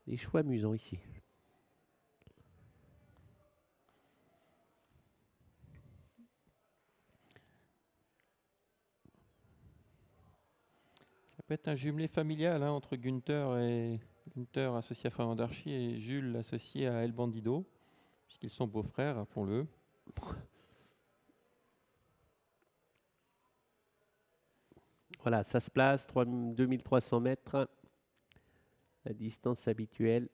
Des choix amusants ici. Ça peut être un jumelé familial entre Günther associé à Fernand d'Archy et Jules associé à El Bandido, puisqu'ils sont beaux-frères, rappelons-le. Voilà, ça se place, 2300 mètres, la distance habituelle.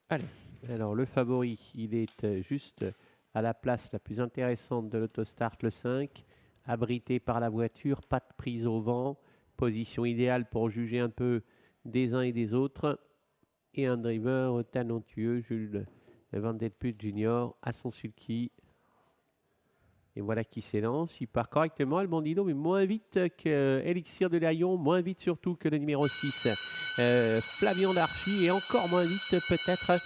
Allez. Alors, le favori, il est juste à la place la plus intéressante de l'autostart, le 5, abrité par la voiture, pas de prise au vent, position idéale pour juger un peu des uns et des autres. Et un driver talentueux, Jules Van Der Put Junior, à son sulky. Et voilà qui s'élance. Il part correctement, El Bandido, mais moins vite que Elixir de Lyon, moins vite surtout que le numéro 6, Flavian d'Archy, et encore moins vite peut-être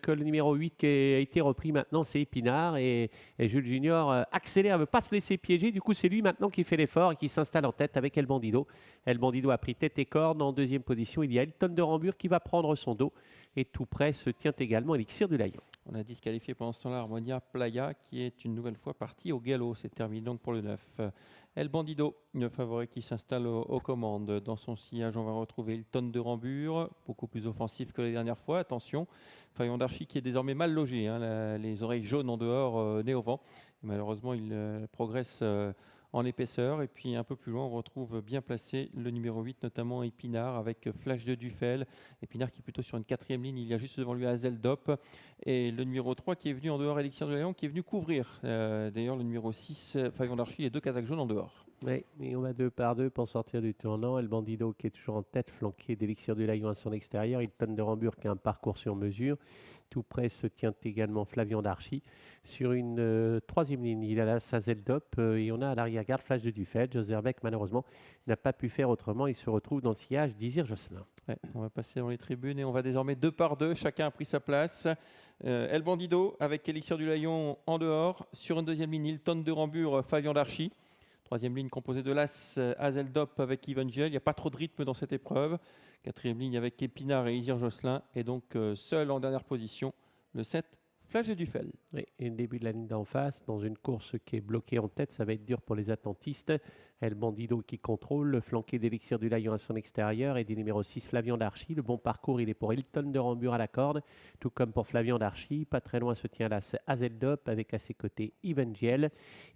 que le numéro 8 qui a été repris maintenant, c'est Épinard. Et Jules Junior accélère, ne veut pas se laisser piéger. Du coup, c'est lui maintenant qui fait l'effort et qui s'installe en tête avec El Bandido. El Bandido a pris tête et corde. En deuxième position, il y a Elton de Rambure qui va prendre son dos. Et tout près se tient également Elixir de Lyon. On a disqualifié pendant ce temps-là Harmonia Playa qui est une nouvelle fois partie au galop. C'est terminé donc pour le 9. El Bandido, le favori qui s'installe aux commandes. Dans son sillage, on va retrouver Hilton de Rambure, beaucoup plus offensif que les dernières fois. Attention, Flavian d'Archy qui est désormais mal logé, les oreilles jaunes en dehors, nez au vent. Et malheureusement, il progresse en épaisseur. Et puis un peu plus loin, on retrouve bien placé le numéro 8, notamment Épinard, avec Flash de Dufel. Épinard qui est plutôt sur une quatrième ligne. Il y a juste devant lui Azeldop. Et le numéro 3 qui est venu en dehors, Elixir de Lyon, qui est venu couvrir. D'ailleurs, le numéro 6, Flavian d'Archy, les deux Kazakhs jaunes en dehors. Oui, et on va 2 par 2 pour sortir du tournant. El Bandido qui est toujours en tête, flanqué d'Elixir du Lyon à son extérieur. Hilton de Rambure qui a un parcours sur mesure. Tout près se tient également Flavian d'Archy. Sur une troisième ligne, il a la Sazeldop et on a à l'arrière-garde Flash de Dufel. Joseph malheureusement, n'a pas pu faire autrement. Il se retrouve dans le sillage d'Isir Josselin. Ouais, on va passer dans les tribunes et on va désormais 2 par 2. Chacun a pris sa place. El Bandido avec Elixir du Lyon en dehors. Sur une deuxième ligne, Hilton de Rambure, Flavian d'Archy. Troisième ligne composée de l'As Azeldop avec Evangel. Il n'y a pas trop de rythme dans cette épreuve. Quatrième ligne avec Épinard et Isir Josselin. Et donc seul en dernière position, le 7, Flash de Dufel. Oui, et le début de la ligne d'en face, dans une course qui est bloquée en tête, ça va être dur pour les attentistes. El Bandido qui contrôle, le flanqué d'Elixir du Lyon à son extérieur et du numéro 6, Flavian d'Archy. Le bon parcours, il est pour Hilton de Rambure à la corde, tout comme pour Flavian d'Archy. Pas très loin se tient là Azeldop avec à ses côtés Evangel.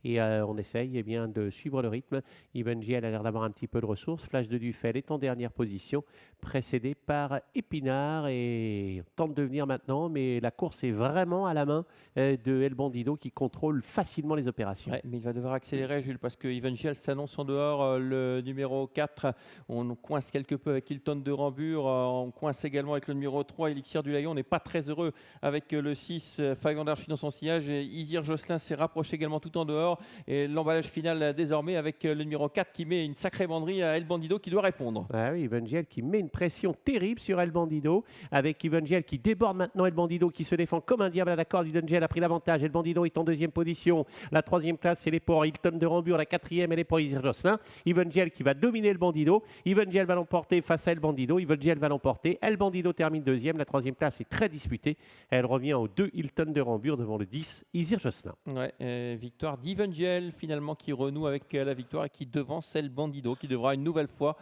Et on essaye bien de suivre le rythme. Evangel a l'air d'avoir un petit peu de ressources. Flash de Dufel est en dernière position, précédé par Épinard. Et on tente de venir maintenant, mais la course est vraiment à la main de El Bandido qui contrôle facilement les opérations. Ouais, mais il va devoir accélérer, Jules, parce que Evangel s'annonce en dehors. Le numéro 4, on coince quelque peu avec Hilton de Rambure. On coince également avec le numéro 3, Elixir du Lyon. On n'est pas très heureux avec le 6, Flavian d'Archy dans son sillage. Et Isir Josselin s'est rapproché également tout en dehors. Et l'emballage final désormais avec le numéro 4 qui met une sacrée banderie à El Bandido qui doit répondre. Ah oui, Evangel qui met une pression terrible sur El Bandido, avec Evangel qui déborde maintenant El Bandido qui se défend comme un diable à la corde. Evangel a pris l'avantage. El Bandido est en deuxième position. La troisième place, c'est les pour Hilton de Rambure. La quatrième, elle est pour Isir Josselin. Evangel qui va dominer El Bandido. Evangel va l'emporter face à El Bandido. Evangel va l'emporter. El Bandido termine deuxième. La troisième place est très disputée. Elle revient au 2 Hilton de Rambure devant le 10 Isir Josselin. Ouais, victoire d'Evangel finalement qui renoue avec la victoire et qui devance El Bandido qui devra une nouvelle fois